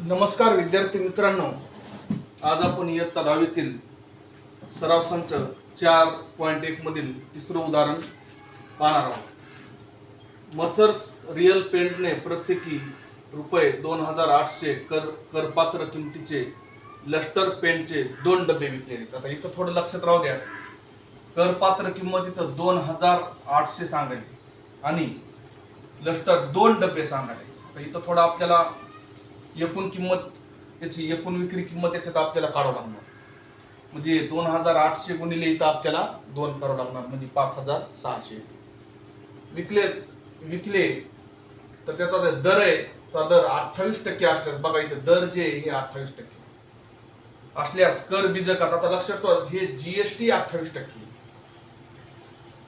नमस्कार विद्यार्थी मित्रांनो, आज आपण इयत्ता 10वीतील सराव संच 4.1 मधील तिसरं उदाहरण पाहणार आहोत। मसर्स रिअल पेंटने प्रत्येकी रुपये 2800 करपात्र किमतीचे लस्टर पेंटचे 2 डबे विकले आहेत। आता इथं थोडं लक्षात राहू द्या, करपात्र किंमत इथं 2800 सांगायची आणि लस्टर 2 डबे सांगायचे। तर इथं थोडं आपल्याला एकूण किंमत याची एकूण विक्री किंमत याच्यात आपल्याला काढावं लागणार, म्हणजे 2800 गुणिले इथं आपल्याला 2 करावं लागणार, म्हणजे 5600 विकले तर त्याचा दर आहे, दर 28% असल्यास बघा इथं दर जे हे 28% असल्यास कर बीजकात आता लक्षात ठेवा हे जीएसटी 28%।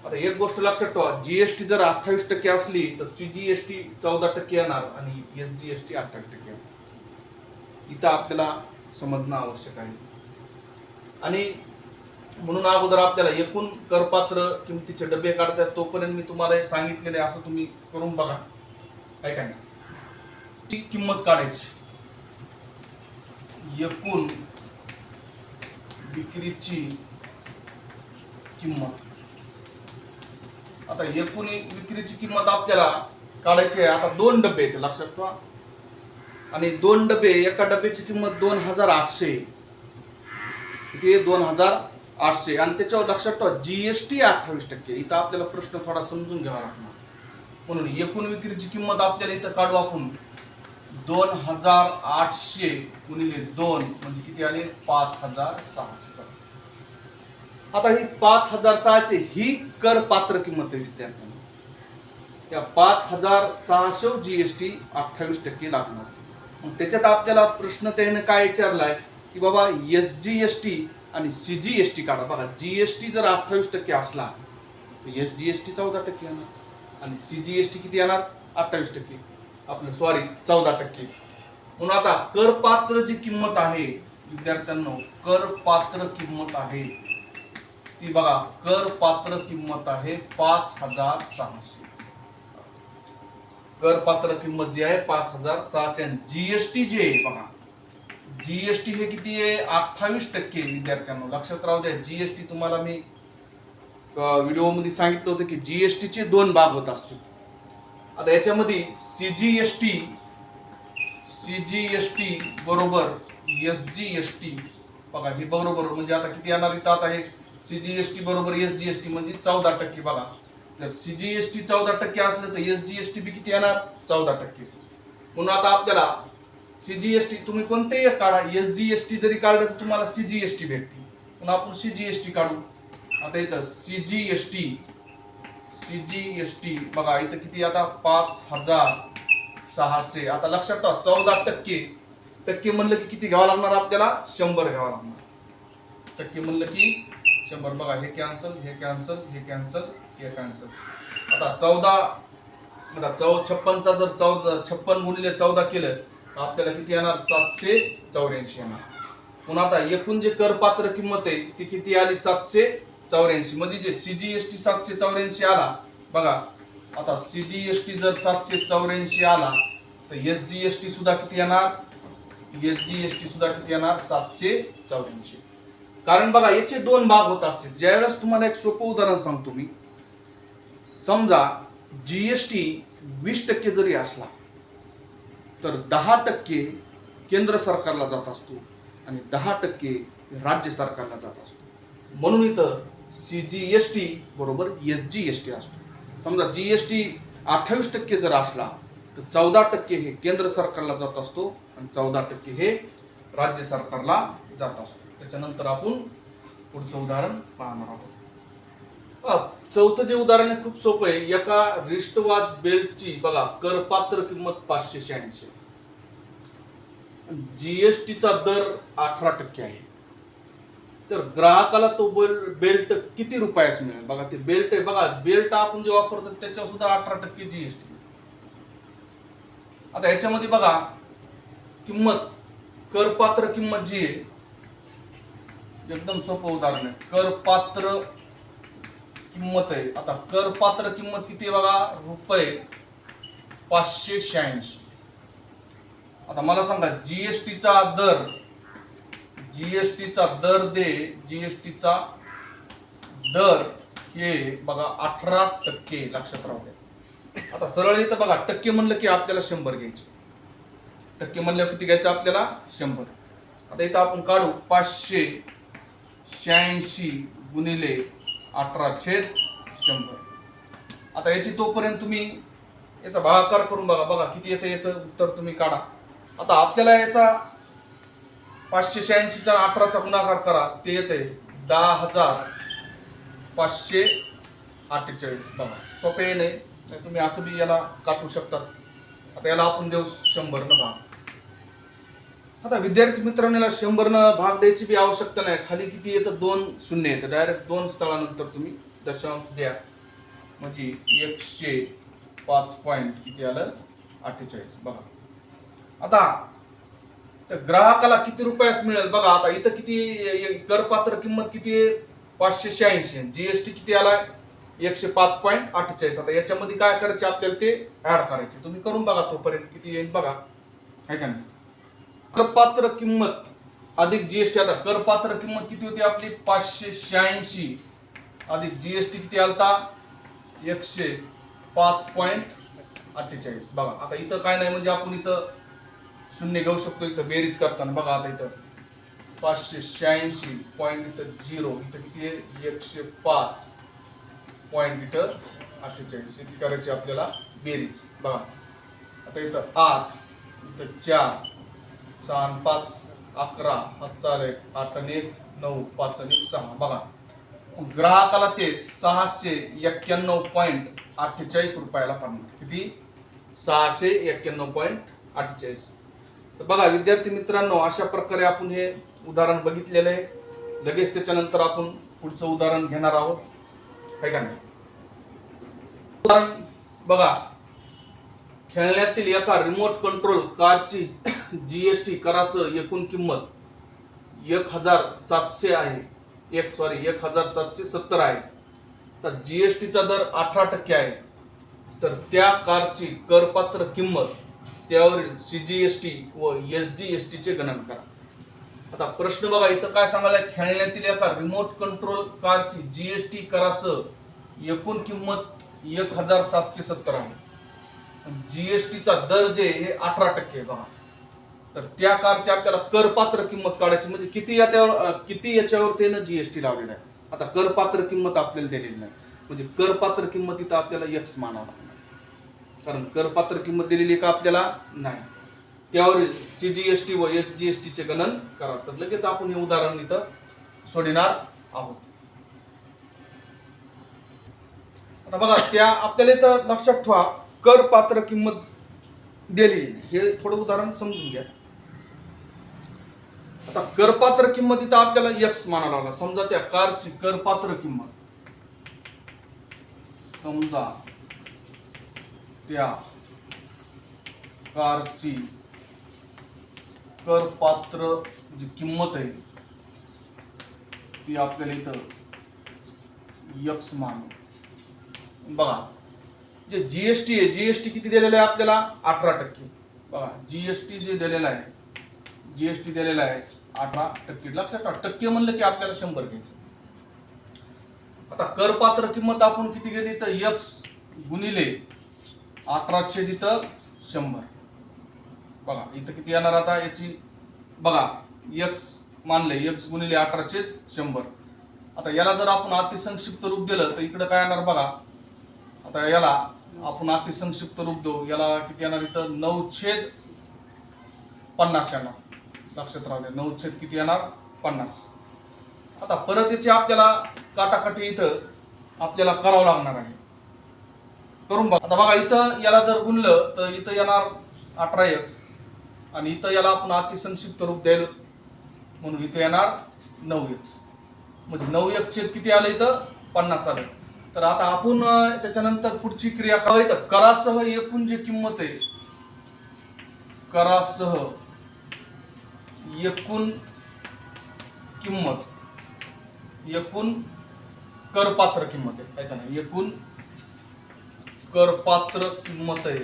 आता एक गोष्ट लक्षात ठेवा, जीएसटी जर 28% असली तर सीजीएसटी 14% येणार आणि एसजीएसटी 28% येणार। इथं आपल्याला समजणं आवश्यक आहे आणि म्हणून अगोदर आपल्याला एकूण करपात्र किमतीचे डबे काढतात तोपर्यंत मी तुम्हाला सांगितलेले असं तुम्ही करून बघा, काय काय ती किंमत काढायची, एकूण विक्रीची किंमत। आता एकूण विक्रीची किंमत आपल्याला काढायची आहे। आता 2 डबे आहेत लक्षात ठेवा आणि 2 डबे, एका डब्याची किंमत 2800, इथे 2800 आणि त्याच्यावर लक्षात ठेवा जीएसटी 28%। इथं आपल्याला प्रश्न थोडा समजून घ्यावा लागणार, म्हणून एकूण विक्रीची किंमत आपल्याला इथं काढू आपण 2800 गुणिले 2 म्हणजे किती आले 5600। आता ही 5600 ही कर पात्र किंमत आहे विद्यार्थ्यांना, त्या 5600 जीएसटी 28% लागणार। मग त्याच्यात आपल्याला प्रश्न त्याने काय विचारलाय की बाबा एसजीएसटी आणि सीजीएसटी काढा। बघा जीएसटी जर 28% असला तर एसजीएसटी 14% येणार आणि सीजीएसटी किती येणार 28%, आपलं सॉरी 14%। म्हणून आता करपात्र जी किंमत आहे विद्यार्थ्यांनो, करपात्र किंमत आहे ती बघा, करपात्र किंमत आहे 5600। करपात्र किंमत जी आहे 5600 आणि जीएसटी जे आहे बघा, जीएसटी हे किती आहे 28% विद्यार्थ्यांनो, लक्षात राहू द्या। जीएसटी तुम्हाला मी व्हिडिओ मध्ये सांगितलं होतं की जीएसटी चे 2 भाग होत असतील। आता याच्यामध्ये सीजीएसटी बरोबर एसजीएसटी बघा, हे बरोबर म्हणजे आता किती येणार इथं, आता हे सीजीएसटी बरोबर एसजीएसटी म्हणजे 14%। बघा जर सीजीएसटी 14% असलं तर एसजीएसटी बी किती येणार 14%। म्हणून आता आपल्याला सीजीएसटी तुम्ही कोणतेही काढा, एसजीएसटी जरी काढलं तर तुम्हाला सीजीएसटी भेटते, पण आपण सीजीएसटी काढू। आता इथं सीजीएसटी बघा इथं किती आता 5600। आता लक्षात ठेवा 14% म्हणलं की किती घ्यावं लागणार आपल्याला 100 घ्यावं लागणार, टक्के म्हणलं की 100। बघा हे कॅन्सल, हे कॅन्सल, हे कॅन्सल, हे कॅन्सल। आता 56चा जर 56 गुणिले 14 केलं तर आपल्याला किती येणार 784 येणार। पुन्हा आता एकूण जे करपात्र किंमत आहे ती किती आली 784, म्हणजे जे सीजीएसटी 784 आला बघा। आता सीजीएसटी जर 784 आला तर एसजीएसटी सुद्धा किती येणार, एसजीएसटी सुद्धा किती येणार 784। कारण बघा याचे 2 भाग होत असतील। ज्यावेळेस तुम्हाला एक सोपं उदाहरण सांगतो मी, समजा जीएसटी 20% जरी असला तर 10% केंद्र सरकारला जात असतो आणि 10% राज्य सरकारला जात असतो, म्हणून इथं सीजीएसटी बरोबर एसजीएसटी असतो। समजा जीएसटी 28% जर असला तर 14% हे केंद्र सरकारला जात असतो आणि 14% हे राज्य सरकारला जात असतो। त्याच्यानंतर आपण पुढचं उदाहरण पाहणार आहोत। चौथं जे उदाहरण आहे खूप सोपं आहे। एका रिस्टवॉच बेल्टची बघा करपात्र किंमत 586, जीएसटीचा दर 18% आहे, तर ग्राहकाला तो बेल्ट किती रुपयास मिळेल। बघा ते बेल्ट आहे, बघा बेल्ट आपण जे वापरतो त्याच्यावर सुद्धा 18% जीएसटी। आता याच्यामध्ये बघा किंमत, करपात्र किंमत जी आहे, एकदम सोपं उदाहरण आहे, करपात्र किंमत आहे। आता करपात्र किंमत किती आहे बघा, रुपये 586। आता मला सांगा जीएसटीचा दर, जीएसटीचा दर दे, जीएसटीचा दर हे बघा 18%, लक्षात राहू द्या. आता सरळ इथं बघा टक्के म्हणलं की आपल्याला 100 घ्यायचे, टक्के म्हणल्यावर किती घ्यायचं आपल्याला 100. आता इथं आपण काढू 586 गुणिले 18/100. आता याची तोपर्यंत तुम्ही याचा भागाकार करून बघा, बघा किती येतं याचं उत्तर तुम्ही काढा. आता आपल्याला याचा 586 चा 18चा गुणाकार करा, ते येते 10,548. बघा सोपे नाही, तुम्ही असं बी याला काटू शकतात. आता याला आपण देऊ 100 न भाग. आता विद्यार्थी मित्रांनो याला 100 न भाग द्यायची बी आवश्यकता नाही. खाली किती येतं 2 शून्य येतं, डायरेक्ट 2 स्थळानंतर तुम्ही दशांश द्या, म्हणजे 105 पॉईंट किती आलं 48. बघा आता तर ग्राहकाला किती रुपयास मिळेल बघा. आता इथं किती करपात्र किंमत किती आहे 586, जीएसटी किती आला 105.48. आता याच्यामध्ये काय करायचे आपल्याला ते ऍड करायचे, तुम्ही करून बघा तोपर्यंत किती येईल बघा, है का नाही. करपात्र किंमत अधिक जीएसटी. आता करपात्र किंमत किती होती आपली 586 अधिक जीएसटी किती आलता 105.48. बघा आता इथं काय नाही, म्हणजे आपण इथं शून्य घेऊ शकतो इथं बेरीज करताना. बघा आता इथं 586 पॉईंट इथं 0, इथं किती आहे 105 पॉईंट इथं 48. इथे करायची आपल्याला बेरीज. बघा आता इथं 8, इथं 4, 6 आणि 5 11, 4 1 8 आणि 1 9, 5 आणि 6. बघा ग्राहकाला ते 691.48 रुपयाला पडणार. किती 691.48. तर बघा विद्यार्थी मित्रांनो, अशा प्रकारे आपण हे उदाहरण बघितलेलं आहे. लगेच त्याच्यानंतर आपण पुढचं उदाहरण घेणार आहोत, है का नाही. उदाहरण बघा, खेळण्यातील एका रिमोट कंट्रोल कारची जीएसटी करासह एकूण किंमत 1,700 आहे, 1,770 आहे. तर जीएसटीचा दर 18% आहे. तर त्या कारची करपात्र किंमत, त्यावरील सीजीएसटी व एसजीएसटी चे गणन करा. आता प्रश्न बघा इथं काय सांगायला, खेळण्यातील एका रिमोट कंट्रोल कारची जीएसटी करासह एकूण किंमत 1,770 आहे. जीएसटीचा दर जे हे 18% बघा. तर त्या कारची आपल्याला करपात्र किंमत काढायची, म्हणजे किती याच्यावर त्यानं जीएसटी लावलेला आहे. आता करपात्र किंमत आपल्याला दिलेली नाही, म्हणजे करपात्र किंमत इथं आपल्याला एक्स मानावं लागणार, कारण करपात्र किंमत दिलेली का आपल्याला नाही. त्यावरील सीजीएसटी व एसजीएसटी चे गणन करा. तर लगेच आपण हे उदाहरण इथं सोडणार आहोत. आता बघा त्या आपल्याला इथं लक्षात ठेवा, करपात्र किंमत दिली, हे थोडं उदाहरण समजून घ्या. आता करपात्र किंमत इथं आपल्याला एक्स मानावं लागला. समजा त्या कारची करपात्र किंमत, समजा त्या कारची करपात्र जी किंमत आहे ती आपल्याला इथं एक्स मानू. बघा जे जीएसटी आहे, जीएसटी किती दिलेलं आहे आपल्याला 18%. बघा जीएसटी जे दिलेलं आहे, जीएसटी दिलेला आहे 18%. लक्षात ठेवा, टक्के म्हणलं की आपल्याला 100 घ्यायचं. आता करपात्र किंमत आपण किती गेली तर एक्स गुणिले 1800 तिथं 100. बघा इथं किती येणार आता याची, बघा एक्स मानले, एक्स गुणिले 1800 100. आता याला जर आपण अतिसंक्षिप्त रूप दिलं तर इकडे काय येणार बघा. आता याला आपण अतिसंक्षिप्त रूप देऊ, याला किती येणार इथं 9/50 येणार. लक्षात राहू द्या, 9 किती येणार 50. आता परत याची आपल्याला काटाकाटी इथं आपल्याला करावं लागणार आहे, करून बघा. आता बघा इथं याला जर गुणलं तर इथं येणार 18x आणि इथं याला आपण अतिसंक्षिप्त रूप द्यायला म्हणून इथं येणार 9x, म्हणजे 9x छेद किती आलं इथं 50 आलं. तर आता आपण त्याच्यानंतर पुढची क्रिया करावी. तर करासह एकूण जी किंमत आहे, करासह एकूण किंमत, एकूण करपात्र किंमत आहे का नाही, एकूण करपात्र किंमत आहे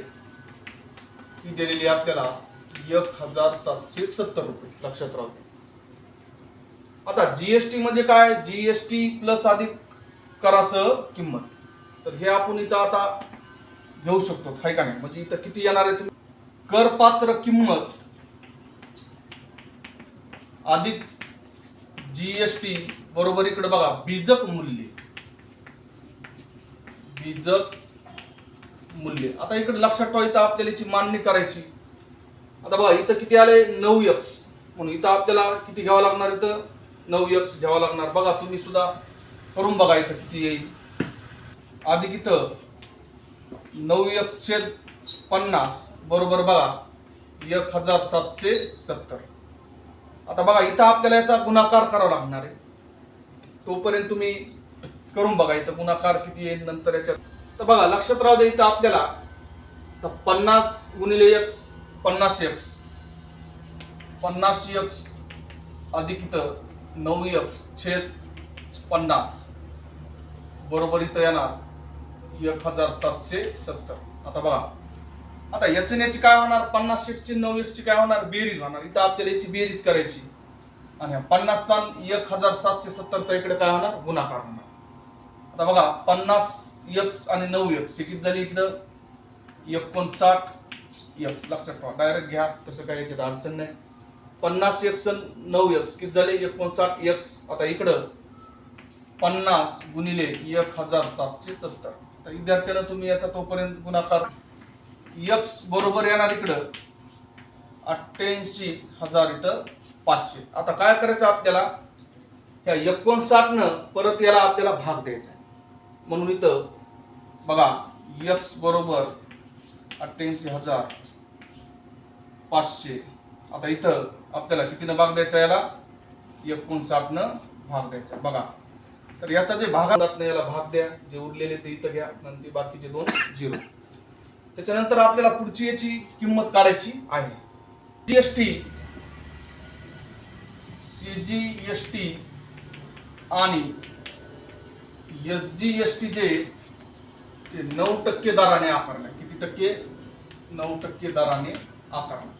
ती दिलेली आपल्याला 1770 रुपये, लक्षात राहू दे. आता जीएसटी म्हणजे काय? जीएसटी प्लस अधिक करासह किंमत. तर हे आपण इथं आता घेऊ शकतो, हाय का नाही? म्हणजे इथं किती येणार आहे? तुम्ही करपात्र किंमत अधिक जीएसटी बरोबर इकडे बघा बीजक मूल्य. बीजक मूल्य. आता इकडे लक्षात ठेवा, इथं आपल्याला याची मांडणी करायची. आता बघा इथं किती आले? 9x. म्हणून इथं आपल्याला किती घ्यावं लागणार? इथं 9x घ्यावं लागणार. बघा तुम्ही सुद्धा करून बघा इथं किती येईल. अधिक इथं 9x/50 बरोबर बघा 1770. आता बघा इथं आपल्याला याचा गुणाकार करावा लागणार आहे. तोपर्यंत तुम्ही करून बघा इथं गुणाकार किती येईल नंतर याच्यात. तर बघा लक्षात राहू दे, इथं आपल्याला 50 गुणिले x 50x 50x अधिक इथं 9x/50 बरोबर इथं येणार 1770. आता बघा आता याची याची काय होणार? 50x ची 9x ची काय होणार? बेरीज होणार. इथं आपल्याला याची बेरीज करायची आणि 50 चा 1770 चा इकडे काय होणार? गुणाकार होणार. आता बघा 50x आणि 9x किती झाली? इकडं 59x. लक्षात ठेवा, डायरेक्ट घ्या, तसं काय याच्यात अडचण नाही. 50x आणि 9x किती झाले? 59x. आता इकडं 50 गुणिले 1770. आता विद्यार्थ्याला तुम्ही याचा तोपर्यंत गुणाकार x बरोबर येणार इकडं 88,000 इथं 500. आता काय करायचं आपल्याला? ह्या 59 न परत याला आपल्याला भाग द्यायचा. म्हणून इथं बघा x बरोबर 88,500. आता इथं आपल्याला कितीनं भाग द्यायचा? याला 59 न भाग द्यायचा. बघा तर याचा जे भागात याला भाग द्या, जे उरलेले ते इथं घ्या, नंतर बाकीचे 2 0. त्याच्यानंतर आपल्याला पुढची याची किंमत काढायची आहे. सीजीएसटी आणि एसजीएसटी जे 9% दराने आकारला. किती टक्के? 9% दराने आकारला.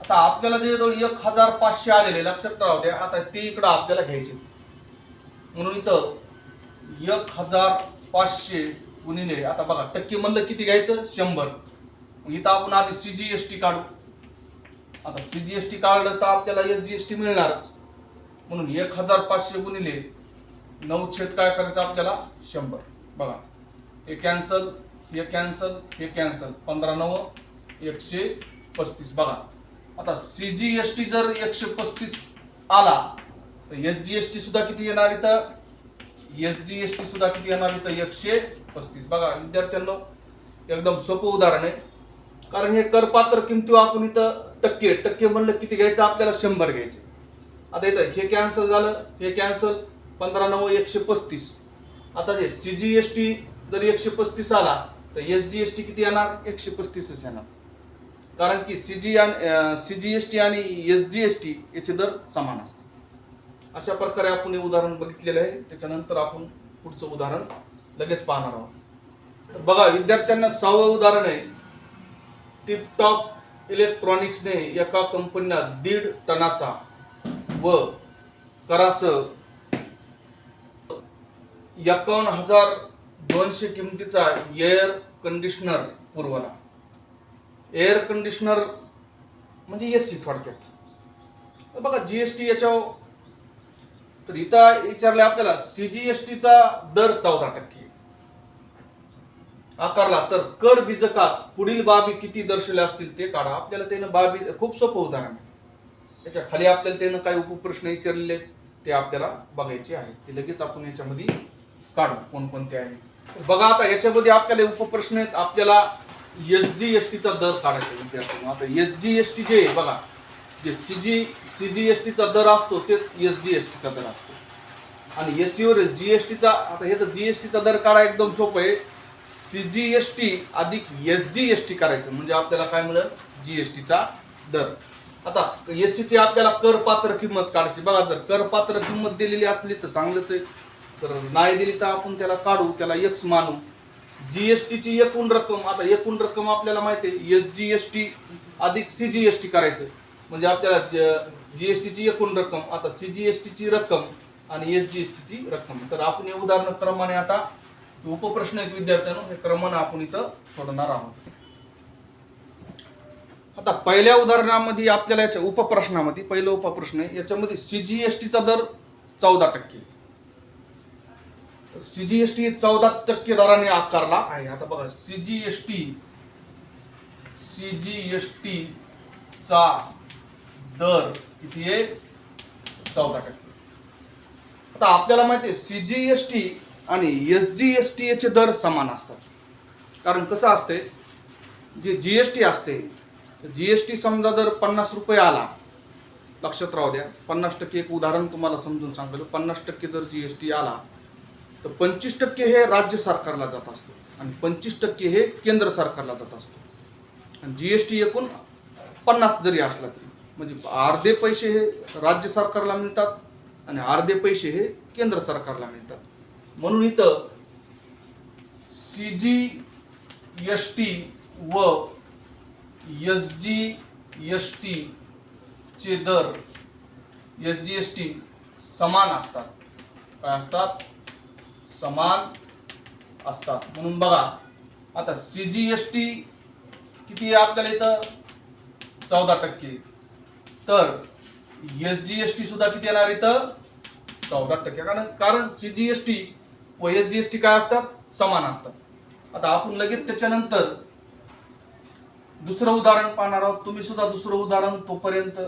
आता आपल्याला जे 1500 आलेले लक्षात राहू द्या, आता ते इकडं आपल्याला घ्यायचे. म्हणून इथं 1500 गुणिले, आता बघा टक्के म्हणलं किती घ्यायचं? 100. इथं आपण आधी सीजीएसटी काढू. आता सीजीएसटी काढलं तर आपल्याला एसजीएसटी मिळणारच. म्हणून 1500 गुणिले 9 काय करायचं आपल्याला? 100. बघा हे कॅन्सल, हे कॅन्सल, हे कॅन्सल. 15×9 135. बघा आता सीजीएसटी जर 135 आला तर एसजीएसटी सुद्धा किती येणार इथं? एसजीएसटी सुद्धा किती येणार इथं? 135. बघा विद्यार्थ्यांनो एकदम सोपं उदाहरण आहे, कारण हे करपात्र किमती आपण इथं टक्के म्हणलं किती घ्यायचं आपल्याला? 100 घ्यायचे. आता इथं हे कॅन्सल झालं, हे कॅन्सल. 15×9 135. आता जे सीजीएसटी जर 135 आला तर एसजीएसटी किती येणार? 135च येणार, कारण की सीजीएसटी आणि एसजीएसटी याचे दर समान असतात. अशा प्रकारे आपण हे उदाहरण बघितलेलं आहे. त्याच्यानंतर आपण पुढचं उदाहरण लगेच पाहणार आहोत. तर बघा विद्यार्थ्यांना 6वं उदाहरण आहे. टिपटॉप इलेक्ट्रॉनिक्सने एका कंपनीला 1.5 टनाचा व करासह 51,200 किमतीचा एअर कंडिशनर पुरवला. एअर कंडिशनर म्हणजे एसी थोडक्यात. बघा जीएसटी याच्यावर, तर इथं विचारले आपल्याला सीजीएसटीचा दर 14% आकारला तर कर बीजकात पुढील बाबी किती दर्शवल्या असतील ते काढा. आपल्याला त्यानं बाबी, खूप सोपं उदाहरण आहे. त्याच्या खाली आपल्याला त्यानं काही उपप्रश्न विचारलेले ते आपल्याला बघायचे आहेत. ते लगेच आपण याच्यामध्ये काढू कोणकोणते आहेत. बघा आता याच्यामध्ये आपल्याला उपप्रश्न आहेत. आपल्याला एसजीएसटीचा दर काढायचा विद्यार्थ्यांनो. आता एसजीएसटी जे बघा, जे सीजीएसटीचा दर असतो ते एसजीएसटीचा दर असतो, आणि एससीवर जीएसटीचा. आता हे तर जीएसटीचा दर काढा एकदम सोपं आहे. सीजीएसटी अधिक एसजीएसटी करायचं म्हणजे आपल्याला काय मिळेल? जीएसटीचा दर. आता एसटीची आपल्याला करपात्र किंमत काढायची. बघा जर करपात्र किंमत दिलेली असली तर चांगलंच आहे, तर नाही दिली तर आपण त्याला काढू, त्याला एक्स मानू. जीएसटीची एकूण रक्कम, आता एकूण रक्कम आपल्याला माहिती आहे एसजीएसटी अधिक सीजीएसटी करायचं म्हणजे आपल्याला जीएसटीची एकूण रक्कम, आता सीजीएसटीची रक्कम आणि एसजीएसटीची रक्कम. तर आपण हे उदाहरण क्रमाने आता उपप्रश्न आहेत विद्यार्थ्यांनो, हे क्रमाने आपण इथं सोडवणार आहोत. आता पहिल्या उदाहरणामध्ये आपल्याला याच्या उपप्रश्नामध्ये पहिला उपप्रश्न आहे, याच्यामध्ये सीजीएसटीचा दर 14%. सीजीएसटी 14% दराने आकारला आहे. आता बघा सीजीएसटी चा दर किती आहे? 14%. आता आपल्याला माहिती आहे सीजीएसटी आणि एसजीएसटी याचे दर समान असतात. कारण कसं असते, जे जीएसटी असते, जीएसटी समजा जर 50 रुपये आला, लक्षात राहू द्या 50%, एक उदाहरण तुम्हाला समजून सांगतो. 50% जर जीएसटी आला तर 25% हे राज्य सरकारला जात असतो आणि 25% हे केंद्र सरकारला जात असतो. आणि जीएसटी एकूण 50 जरी असला तरी म्हणजे अर्धे पैसे हे राज्य सरकारला मिळतात आणि अर्धे पैसे हे केंद्र सरकारला मिळतात. म्हणून इथं सीजीएसटी व एसजीएसटी चे दर एसजीएसटी समान असतात. काय असतात? समान असतात. म्हणून बघा आता सीजीएसटी किती आहे आपल्याला इथं? 14%. तर एसजीएसटी सुद्धा किती येणार इथं? 14%. कारण सीजीएसटी व एसजीएसटी काय असतात? समान असतात. आता आपण लगेच त्याच्यानंतर दुसरं उदाहरण पाहणार आहोत. तुम्ही सुद्धा दुसरं उदाहरण तोपर्यंत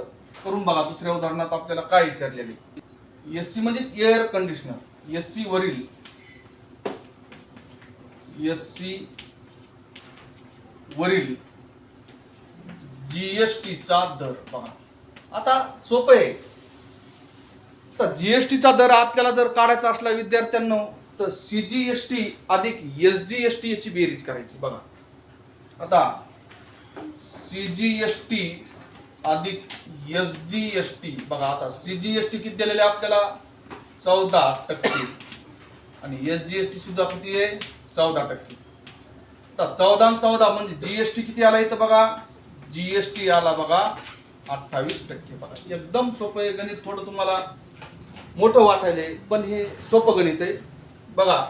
करून बघा. दुसऱ्या उदाहरणात आपल्याला काय विचारलेले, एससी म्हणजे एअर कंडिशनर, एससी वरील जीएसटीचा दर बघा. आता सोपं आहे. तर जीएसटीचा दर आपल्याला जर काढायचा असला विद्यार्थ्यांना तर सीजीएसटी अधिक एसजीएसटी याची बेरीज करायची. बघा आता सीजीएसटी अधिक एसजीएसटी, बघा आता सीजीएसटी किती दिलेले आपल्याला? 14% आणि एसजीएसटी सुद्धा किती आहे? 14%. आता 14 आणि 14 म्हणजे जीएसटी किती आला इथं? बघा जीएसटी आला बघा 28%. बघा एकदम सोपं आहे गणित. थोडं तुम्हाला मोठं वाटायलंय पण हे सोपं गणित आहे. बघा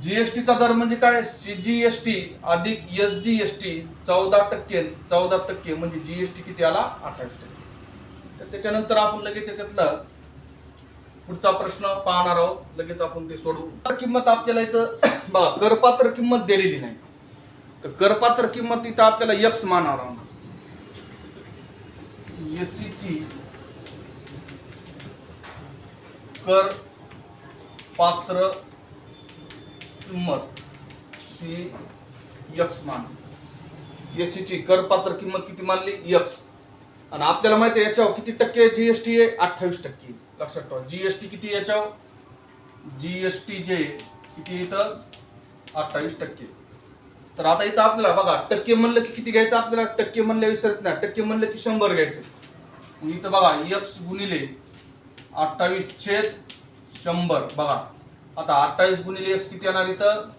जीएसटीचा दर म्हणजे काय? सीजीएसटी अधिक एसजीएसटी 14% म्हणजे जीएसटी किती आला? 28%. तर त्याच्यानंतर आपण लगेच याच्यातलं पुढचा प्रश्न पाहणार आहोत. लगेच आपण ते सोडवू. किंमत आपल्याला इथं बघा करपात्र किंमत दिलेली नाही, तर करपात्र किंमत इथं आपल्याला एक्स मानावं लागणार. एससी ची कर पात्र किंमत ही एक्स मान. एससी ची करपात्र किंमत किती मानली? एक्स. आणि आपल्याला माहिती आहे याच्यावर किती टक्के जीएसटी आहे? 28%. लक्षात ठेवा जीएसटी किती याच्यावर? जीएसटी जे किती इथं? 28%. तर आता इथं आपल्याला बघा टक्के म्हणलं की किती घ्यायचं आपल्याला? टक्के म्हणलं विसरत नाही. टक्के म्हणलं की 100 घ्यायचं. इथं बघा एक्स गुणिले 28/100. बघा आता 28 गुणिले एक्स किती येणार इथं?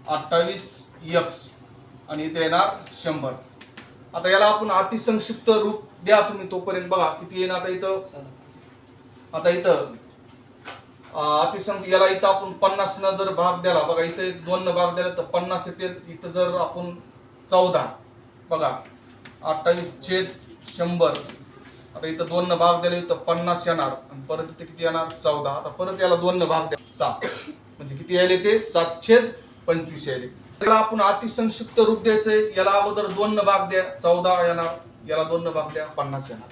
28x आणि इथे येणार 100. आता याला आपण अतिसंक्षिप्त रूप द्या तुम्ही तोपर्यंत. बघा किती येणार आता इथं? आता इथं याला इथं आपण 50 न जर भाग द्याला, बघा इथे 2 न भाग द्याला तर 50 येते. इथं जर आपण 14 बघा 28/100. आता इथं 2 न भाग द्याला इथं 50 येणार आणि परत इथे किती येणार? 14. आता परत याला 2 न भाग द्या 7 म्हणजे किती यायले ते? 7/25 यायले. त्याला आपण अतिसंक्षिप्त रूप द्यायचंय. याला अगोदर 2 न भाग द्या 14 येणार, याला 2 न भाग द्या 50 येणार,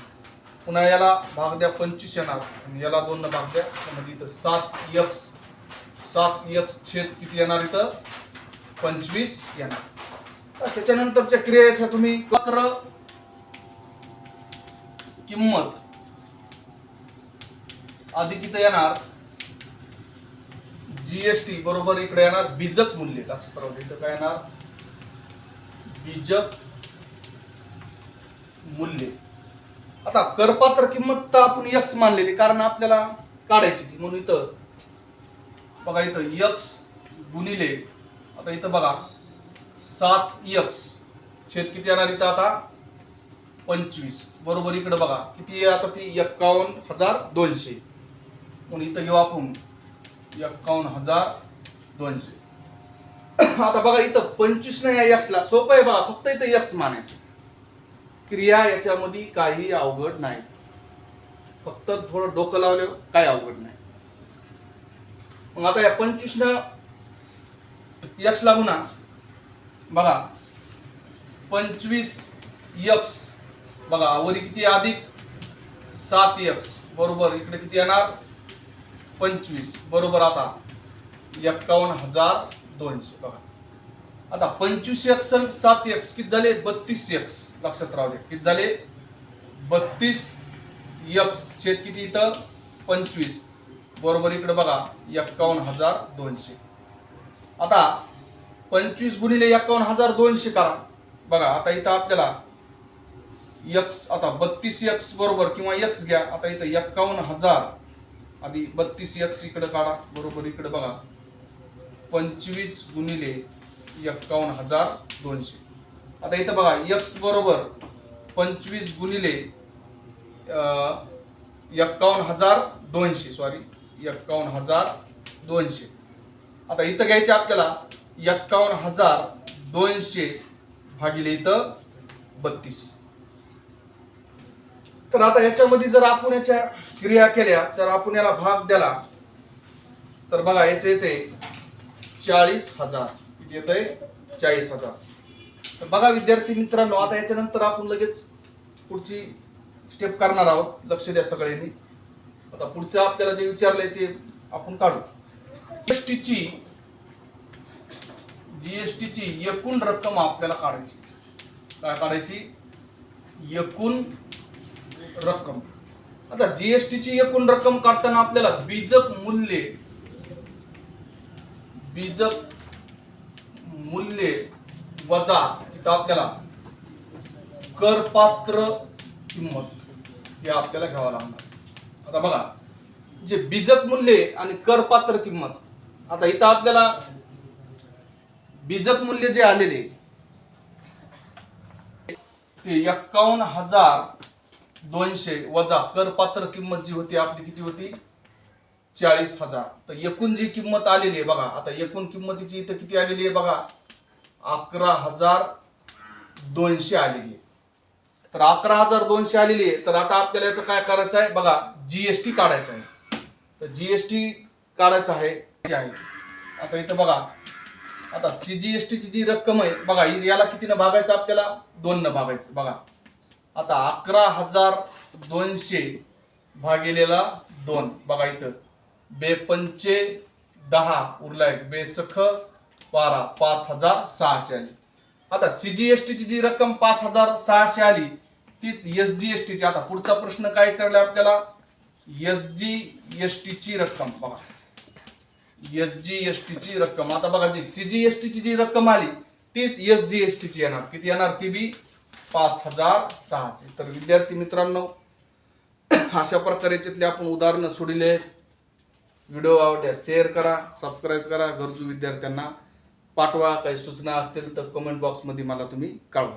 पुन्हा याला भाग द्या 25 येणार आणि याला 2 न भाग द्या म्हणजे इथं 7x छेद किती येणार इथं? 25 येणार. त्याच्यानंतरच्या क्रियेत तुम्ही पात्र किंमत अधिक इथं येणार जीएसटी बरोबर इकडे येणार बीजक मूल्य. लक्षात राहू दे इथं काय येणार? बीजक मूल्य. आता करपात्र किंमत तर आपण एक्स मानलेली कारण आपल्याला काढायची ती, म्हणून इथं बघा इथं एक्स गुणिले आता इथं बघा 7x छेद किती येणार इथं आता 25 बरोबर इकडे बघा किती आहे आता ती 51,200 म्हणून इथं घेऊ आपण 51,200. आता बघा इथं 25 नाही या x ला सोपं आहे बघा फक्त इथं x मानायचं. क्रिया याच्यामध्ये काही अवघड नाही फक्त थोडं डोकं लावलं काय अवघड नाही. मग आता या 25 न x लागू ना बघा 25x बघा वरी किती अधिक 7x बरोबर इकडे किती येणार 25 बरोबर आता 51,200 बघा. आता 25x 7x किती झाले 32x लक्षात राहू दे किती झाले 32x छेद किती इथं 25 बरोबर इकडे बघा 51,200. आता 25 गुणिले 51,200 करा बघा आता इथं आपल्याला x आता 32x बरोबर किंवा x घ्या आता इथं 51,000 आधी 32x इकडे काढा बरोबर इकडे बघा 25 गुणिले 51,200. आता इथं बघा x बरोबर 25 गुणिले 51,200 सॉरी 51,200. आता इथं घ्यायचे आपल्याला 51,200 भागिले इथं 32. तर आता याच्यामध्ये जर आपण याच्या क्रिया केल्या तर आपण याला भाग दिला तर बघा याचे येते 40,000 किती येतंय 40,000. तर बघा विद्यार्थी मित्रांनो आता याच्यानंतर आपण लगेच पुढची स्टेप करणार आहोत लक्ष द्या सगळ्यांनी. आता पुढचं आपल्याला जे विचारलंय ते आपण काढू. जीएसटीची एकूण रक्कम आपल्याला काढायची. काय काढायची एकूण रक्कम. आता जीएसटीची एकूण रक्कम काढताना आपल्याला बीजक मूल्य वजा इथं आपल्याला करपात्र किंमत हे आपल्याला घ्यावं लागणार. आता बघा जे बीजक मूल्य आणि करपात्र किंमत आता इथं आपल्याला बीजक मूल्य जे आलेले ते 51,200 वजा करपात्र किंमत जी होती आपली किती होती 40,000. तर एकूण जी किंमत आलेली आहे बघा आता एकूण किंमतीची इथं किती आलेली आहे बघा 11,200 आलेली आहे. तर 11,200 आलेली आहे तर आता आपल्याला याचं काय करायचं आहे बघा जीएसटी काढायचं आहे. तर जीएसटी काढायचं आहे. आता इथं बघा आता सीजीएसटीची जी रक्कम आहे बघा याला कितीनं भागायचं आपल्याला 2 न भागायचं बघा. आता 11,200 भागिलेला 2 बघा इथं 2 10 उरलाय 2 12 5,600 आली. आता सीजीएसटीची जी रक्कम 5,600 आली ती एसजीएसटीची. आता पुढचा प्रश्न काय विचारलाय आपल्याला एसजीएसटीची रक्कम बघा एसजीएसटीची रक्कम. आता बघा जी सीजीएसटीची जी रक्कम आली तीच एसजीएसटीची येणार किती येणार ती बी 5,600. तर विद्यार्थी मित्रांनो अशा प्रकारे याच्यातले आपण उदाहरणं सोडले. व्हिडिओ आवडल्यास शेअर करा सबस्क्राईब करा गरजू विद्यार्थ्यांना पाठवा. काही सूचना असतील तर कमेंट बॉक्समध्ये मला तुम्ही कळवा.